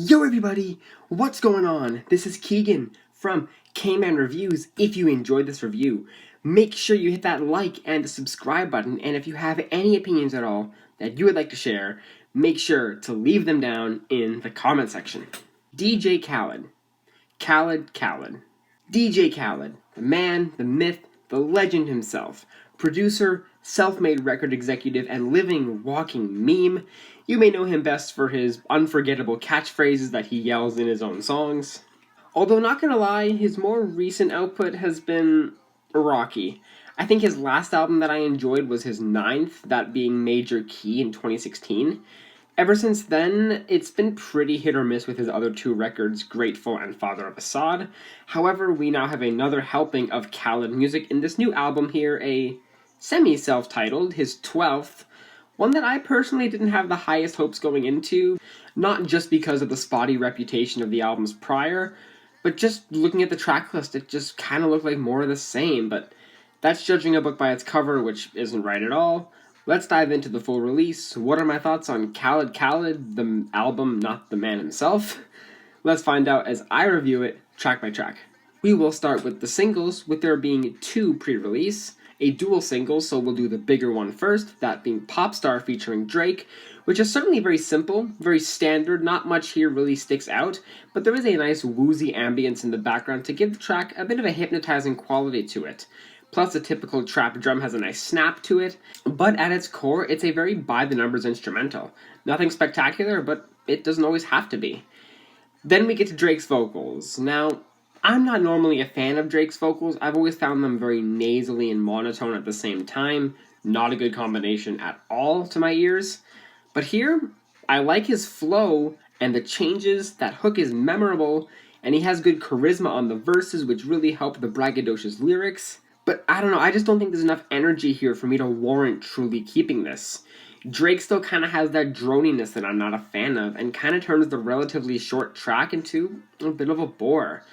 Yo everybody, what's going on? This is Keegan from Kman Reviews. If you enjoyed this review, make sure you hit that like and the subscribe button, and if you have any opinions at all that you would like to share, make sure to leave them down in the comment section. DJ Khaled. Khaled Khaled. DJ Khaled, the man, the myth, the legend himself. Producer, self-made record executive, and living, walking meme. You may know him best for his unforgettable catchphrases that he yells in his own songs. Although not gonna lie, his more recent output has been rocky. I think his last album that I enjoyed was his 9th, that being Major Key in 2016. Ever since then, it's been pretty hit or miss with his other two records, Grateful and Father of Assad. However, we now have another helping of Khaled music in this new album here, a semi-self-titled, his 12th, one that I personally didn't have the highest hopes going into, not just because of the spotty reputation of the albums prior, but just looking at the track list, it just kind of looked like more of the same, but that's judging a book by its cover, which isn't right at all. Let's dive into the full release. What are my thoughts on Khaled Khaled, the album, not the man himself? Let's find out as I review it track by track. We will start with the singles, with there being 2 pre-release, a dual single, so we'll do the bigger one first, that being Popstar featuring Drake, which is certainly very simple, very standard, not much here really sticks out, but there is a nice woozy ambience in the background to give the track a bit of a hypnotizing quality to it. Plus, the typical trap drum has a nice snap to it, but at its core, it's a very by-the-numbers instrumental. Nothing spectacular, but it doesn't always have to be. Then we get to Drake's vocals. Now, I'm not normally a fan of Drake's vocals. I've always found them very nasally and monotone at the same time. Not a good combination at all to my ears. But here, I like his flow and the changes. That hook is memorable, and he has good charisma on the verses, which really help the braggadocious lyrics. But I don't know, I just don't think there's enough energy here for me to warrant truly keeping this. Drake still kind of has that droniness that I'm not a fan of, and kind of turns the relatively short track into a bit of a bore.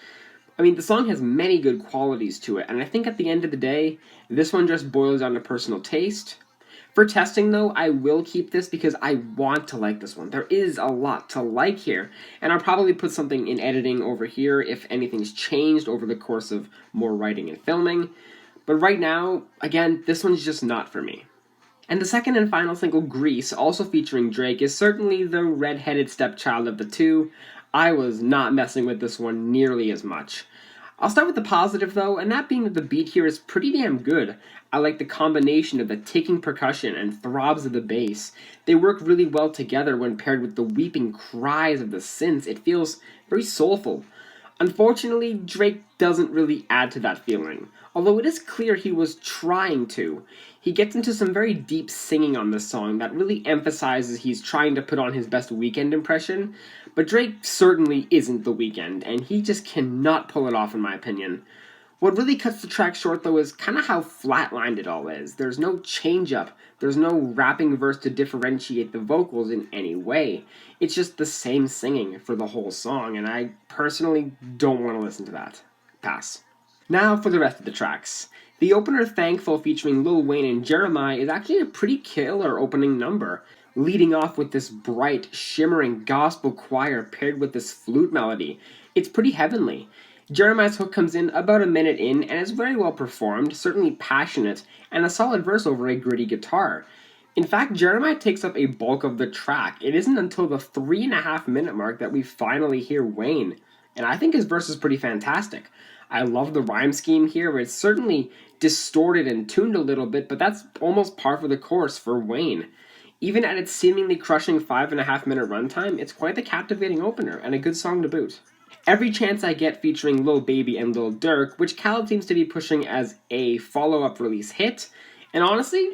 I mean, the song has many good qualities to it, and I think at the end of the day, this one just boils down to personal taste. For testing, though, I will keep this because I want to like this one. There is a lot to like here, and I'll probably put something in editing over here if anything's changed over the course of more writing and filming. But right now, again, this one's just not for me. And the second and final single, Grease, also featuring Drake, is certainly the red-headed stepchild of the two. I was not messing with this one nearly as much. I'll start with the positive though, and that being that the beat here is pretty damn good. I like the combination of the ticking percussion and throbs of the bass. They work really well together when paired with the weeping cries of the synths. It feels very soulful. Unfortunately, Drake doesn't really add to that feeling, although it is clear he was trying to. He gets into some very deep singing on this song that really emphasizes he's trying to put on his best Weeknd impression, but Drake certainly isn't the Weeknd, and he just cannot pull it off in my opinion. What really cuts the track short though is kind of how flatlined it all is. There's no change-up, there's no rapping verse to differentiate the vocals in any way. It's just the same singing for the whole song, and I personally don't want to listen to that. Pass. Now for the rest of the tracks. The opener, Thankful, featuring Lil Wayne and Jeremiah, is actually a pretty killer opening number, leading off with this bright, shimmering gospel choir paired with this flute melody. It's pretty heavenly. Jeremiah's hook comes in about a minute in and is very well performed, certainly passionate, and a solid verse over a gritty guitar. In fact, Jeremiah takes up a bulk of the track. It isn't until the 3.5 minute mark that we finally hear Wayne, and I think his verse is pretty fantastic. I love the rhyme scheme here, where it's certainly distorted and tuned a little bit, but that's almost par for the course for Wayne. Even at its seemingly crushing 5.5 minute runtime, it's quite the captivating opener, and a good song to boot. Every Chance I Get featuring Lil Baby and Lil Durk, which Khaled seems to be pushing as a follow-up release hit, and honestly,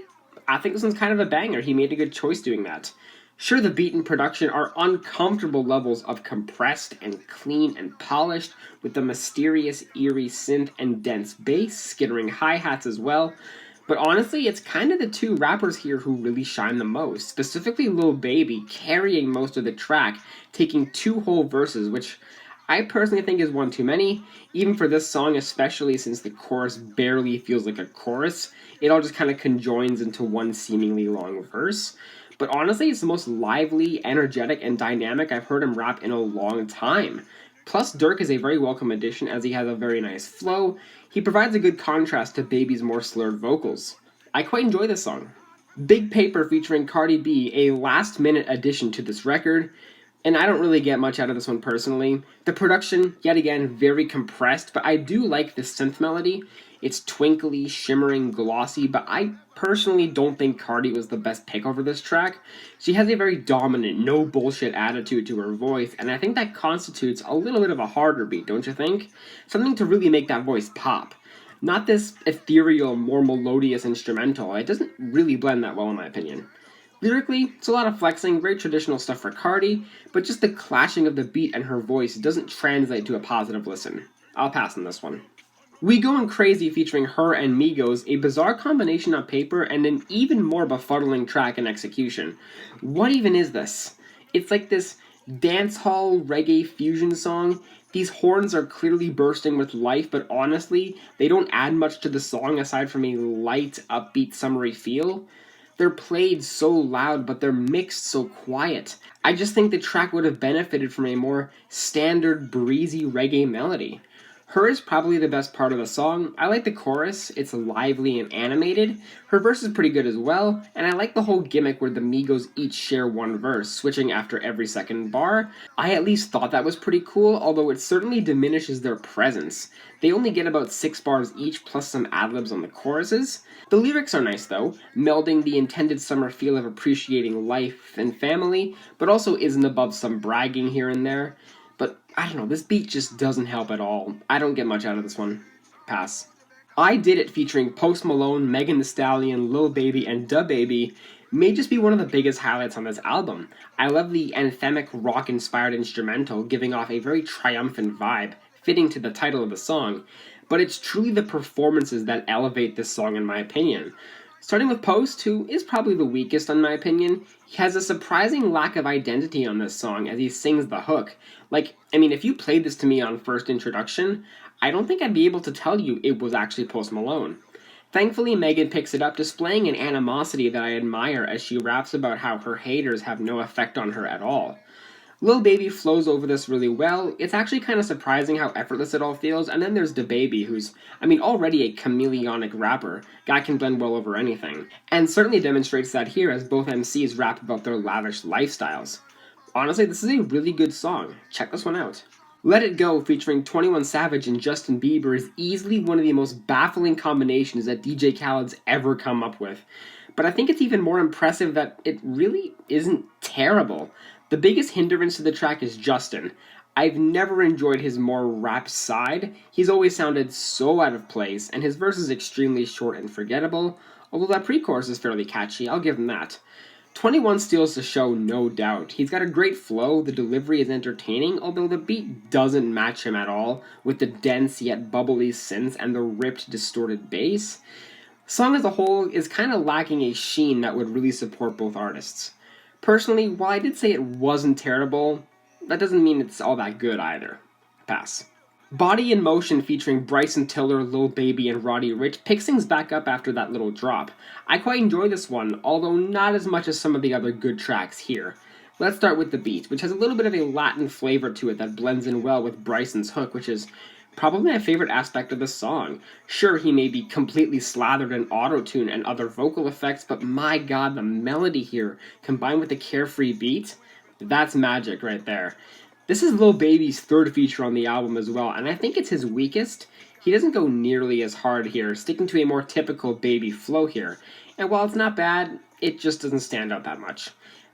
I think this one's kind of a banger. He made a good choice doing that. Sure, the beat and production are uncomfortable levels of compressed and clean and polished, with the mysterious, eerie synth and dense bass, skittering hi-hats as well, but honestly, it's kind of the two rappers here who really shine the most, specifically Lil Baby carrying most of the track, taking 2 whole verses, which I personally think is one too many, even for this song, especially since the chorus barely feels like a chorus. It all just kind of conjoins into one seemingly long verse. but honestly, it's the most lively, energetic, and dynamic I've heard him rap in a long time. Plus, Dirk is a very welcome addition as he has a very nice flow. He provides a good contrast to Baby's more slurred vocals. I quite enjoy this song. Big Paper featuring Cardi B, a last minute addition to this record, and I don't really get much out of this one personally. The production, yet again, very compressed, but I do like the synth melody. It's twinkly, shimmering, glossy, but I personally don't think Cardi was the best pick over this track. She has a very dominant, no bullshit attitude to her voice, and I think that constitutes a little bit of a harder beat, don't you think? Something to really make that voice pop. Not this ethereal, more melodious instrumental. It doesn't really blend that well in my opinion. Lyrically, it's a lot of flexing, very traditional stuff for Cardi, but just the clashing of the beat and her voice doesn't translate to a positive listen. I'll pass on this one. We Going Crazy featuring her and Migos, a bizarre combination on paper and an even more befuddling track in execution. What even is this? It's like this dancehall reggae fusion song. These horns are clearly bursting with life, but honestly, they don't add much to the song aside from a light, upbeat, summery feel. They're played so loud, but they're mixed so quiet. I just think the track would have benefited from a more standard, breezy reggae melody. Her is probably the best part of the song. I like the chorus, it's lively and animated. Her verse is pretty good as well, and I like the whole gimmick where the Migos each share one verse, switching after every second bar. I at least thought that was pretty cool, although it certainly diminishes their presence. They only get about 6 bars each plus some ad-libs on the choruses. The lyrics are nice though, melding the intended summer feel of appreciating life and family, but also isn't above some bragging here and there. But I don't know, this beat just doesn't help at all. I don't get much out of this one. Pass. I Did It featuring Post Malone, Megan Thee Stallion, Lil Baby, and DaBaby may just be one of the biggest highlights on this album. I love the anthemic rock-inspired instrumental, giving off a very triumphant vibe, fitting to the title of the song, but it's truly the performances that elevate this song in my opinion. Starting with Post, who is probably the weakest in my opinion, he has a surprising lack of identity on this song as he sings the hook. If you played this to me on first introduction, I don't think I'd be able to tell you it was actually Post Malone. Thankfully, Megan picks it up, displaying an animosity that I admire as she raps about how her haters have no effect on her at all. Lil Baby flows over this really well. It's actually kind of surprising how effortless it all feels, and then there's DaBaby, who's, already a chameleonic rapper. Guy can blend well over anything. And certainly demonstrates that here as both MCs rap about their lavish lifestyles. Honestly, this is a really good song. Check this one out. Let It Go featuring 21 Savage and Justin Bieber is easily one of the most baffling combinations that DJ Khaled's ever come up with. But I think it's even more impressive that it really isn't terrible. The biggest hindrance to the track is Justin. I've never enjoyed his more rap side. He's always sounded so out of place, and his verse is extremely short and forgettable, although that pre-chorus is fairly catchy, I'll give him that. 21 steals the show, no doubt. He's got a great flow, the delivery is entertaining, although the beat doesn't match him at all, with the dense yet bubbly synths and the ripped, distorted bass. The song as a whole is kind of lacking a sheen that would really support both artists. Personally, while I did say it wasn't terrible, that doesn't mean it's all that good either. Pass. Body in Motion featuring Bryson Tiller, Lil Baby, and Roddy Ricch picks things back up after that little drop. I quite enjoy this one, although not as much as some of the other good tracks here. Let's start with the beat, which has a little bit of a Latin flavor to it that blends in well with Bryson's hook, which is probably my favorite aspect of the song. Sure, he may be completely slathered in auto-tune and other vocal effects, but my god, the melody here, combined with the carefree beat, that's magic right there. This is Lil Baby's third feature on the album as well, and I think it's his weakest. He doesn't go nearly as hard here, sticking to a more typical Baby flow here, and while it's not bad, it just doesn't stand out that much.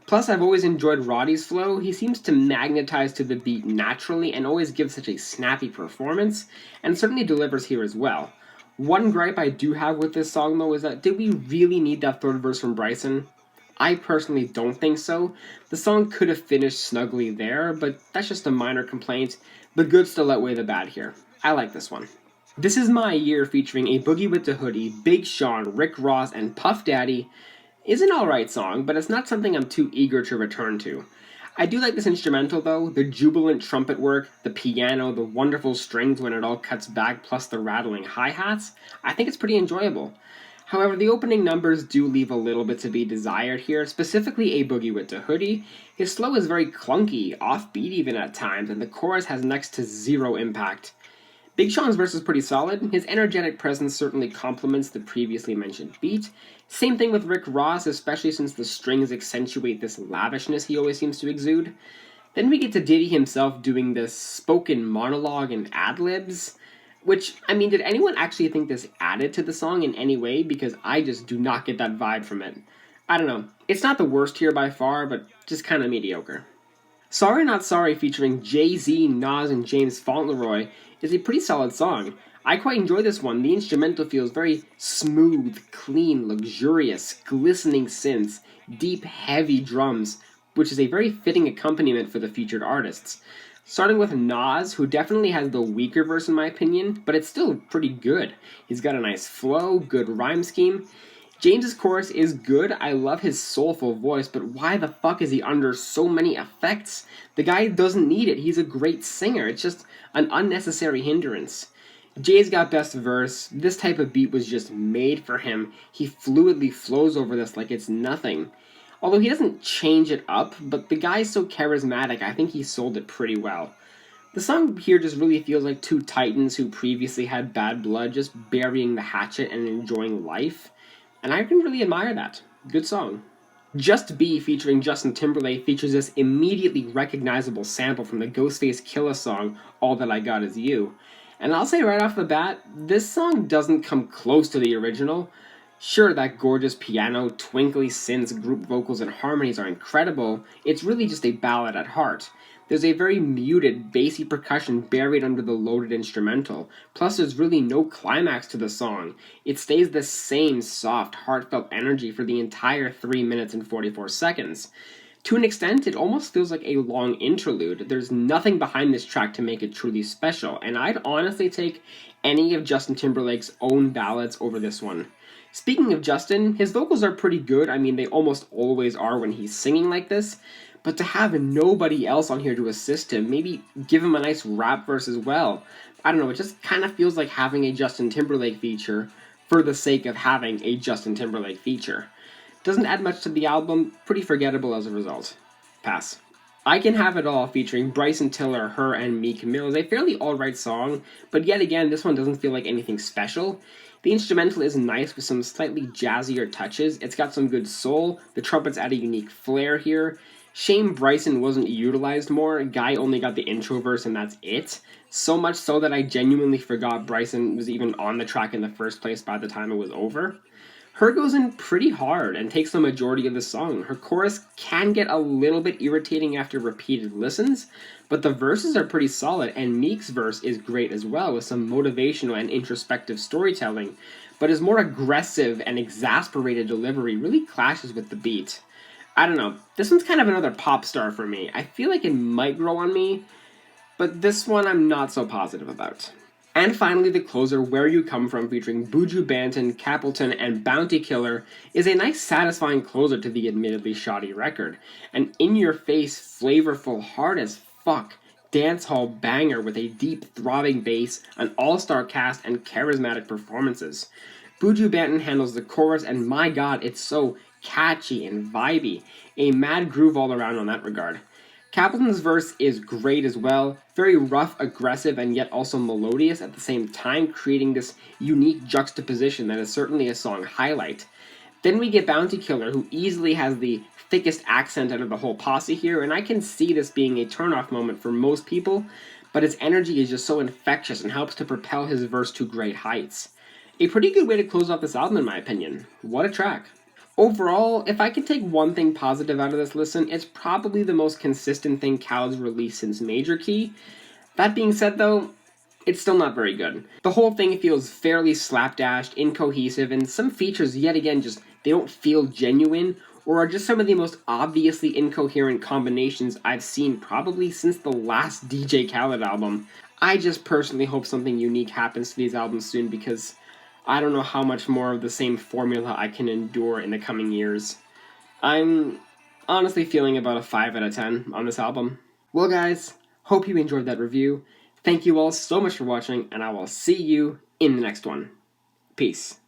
Plus, I've always enjoyed Roddy's flow. He seems to magnetize to the beat naturally and always gives such a snappy performance, and certainly delivers here as well. One gripe I do have with this song though is that did we really need that third verse from Bryson? I personally don't think so. The song could have finished snugly there, but that's just a minor complaint. The good still outweigh the bad here. I like this one. This Is My Year featuring A Boogie with the Hoodie, Big Sean, Rick Ross, and Puff Daddy is an alright song, but it's not something I'm too eager to return to. I do like this instrumental though, the jubilant trumpet work, the piano, the wonderful strings when it all cuts back, plus the rattling hi-hats. I think it's pretty enjoyable. However, the opening numbers do leave a little bit to be desired here, specifically A Boogie with the Hoodie. His flow is very clunky, offbeat even at times, and the chorus has next to zero impact. Big Sean's verse is pretty solid. His energetic presence certainly complements the previously mentioned beat. Same thing with Rick Ross, especially since the strings accentuate this lavishness he always seems to exude. Then we get to Diddy himself doing this spoken monologue and ad-libs, which, I mean, did anyone actually think this added to the song in any way? Because I just do not get that vibe from it. I don't know. It's not the worst here by far, but just kind of mediocre. Sorry Not Sorry featuring Jay-Z, Nas, and James Fauntleroy is a pretty solid song. I quite enjoy this one. The instrumental feels very smooth, clean, luxurious, glistening synths, deep, heavy drums, which is a very fitting accompaniment for the featured artists. Starting with Nas, who definitely has the weaker verse in my opinion, but it's still pretty good. He's got a nice flow, good rhyme scheme. James's chorus is good. I love his soulful voice, but why the fuck is he under so many effects? The guy doesn't need it. He's a great singer. It's just an unnecessary hindrance. Jay's got best verse. This type of beat was just made for him. He fluidly flows over this like it's nothing. Although he doesn't change it up, but the guy's so charismatic, I think he sold it pretty well. The song here just really feels like two titans who previously had bad blood just burying the hatchet and enjoying life. And I can really admire that. Good song. Just Be featuring Justin Timberlake features this immediately recognizable sample from the Ghostface Killah song, All That I Got Is You. And I'll say right off the bat, this song doesn't come close to the original. Sure, that gorgeous piano, twinkly synths, group vocals, and harmonies are incredible. It's really just a ballad at heart. There's a very muted, bassy percussion buried under the loaded instrumental. Plus, there's really no climax to the song. It stays the same soft, heartfelt energy for the entire 3 minutes and 44 seconds. To an extent, it almost feels like a long interlude. There's nothing behind this track to make it truly special, and I'd honestly take any of Justin Timberlake's own ballads over this one. Speaking of Justin, his vocals are pretty good. I mean, they almost always are when he's singing like this. But to have nobody else on here to assist him, maybe give him a nice rap verse as well. I don't know, it just kind of feels like having a Justin Timberlake feature for the sake of having a Justin Timberlake feature. Doesn't add much to the album, pretty forgettable as a result. Pass. I Can Have It All featuring Bryson Tiller, Her, and Meek Mill is a fairly alright song, but yet again, this one doesn't feel like anything special. The instrumental is nice with some slightly jazzier touches. It's got some good soul. The trumpets add a unique flair here. Shame Bryson wasn't utilized more. Guy only got the intro verse and that's it. So much so that I genuinely forgot Bryson was even on the track in the first place by the time it was over. Her goes in pretty hard and takes the majority of the song. Her chorus can get a little bit irritating after repeated listens, but the verses are pretty solid, and Meek's verse is great as well, with some motivational and introspective storytelling, but his more aggressive and exasperated delivery really clashes with the beat. I don't know, this one's kind of another pop star for me. I feel like it might grow on me, but this one I'm not so positive about. And finally, the closer, Where You Come From, featuring Buju Banton, Capleton, and Bounty Killer, is a nice satisfying closer to the admittedly shoddy record. An in-your-face, flavorful, hard-as-fuck dancehall banger with a deep, throbbing bass, an all-star cast, and charismatic performances. Buju Banton handles the chorus, and my god, it's so catchy and vibey. A mad groove all around on that regard. Capleton's verse is great as well, very rough, aggressive, and yet also melodious at the same time, creating this unique juxtaposition that is certainly a song highlight. Then we get Bounty Killer, who easily has the thickest accent out of the whole posse here, and I can see this being a turnoff moment for most people, but his energy is just so infectious and helps to propel his verse to great heights. A pretty good way to close off this album in my opinion. What a track. Overall, if I can take one thing positive out of this listen, it's probably the most consistent thing Khaled's released since Major Key. That being said though, it's still not very good. The whole thing feels fairly slapdashed, incohesive, and some features yet again just, they don't feel genuine, or are just some of the most obviously incoherent combinations I've seen probably since the last DJ Khaled album. I just personally hope something unique happens to these albums soon because I don't know how much more of the same formula I can endure in the coming years. I'm honestly feeling about a 5 out of 10 on this album. Well guys, hope you enjoyed that review. Thank you all so much for watching, and I will see you in the next one. Peace.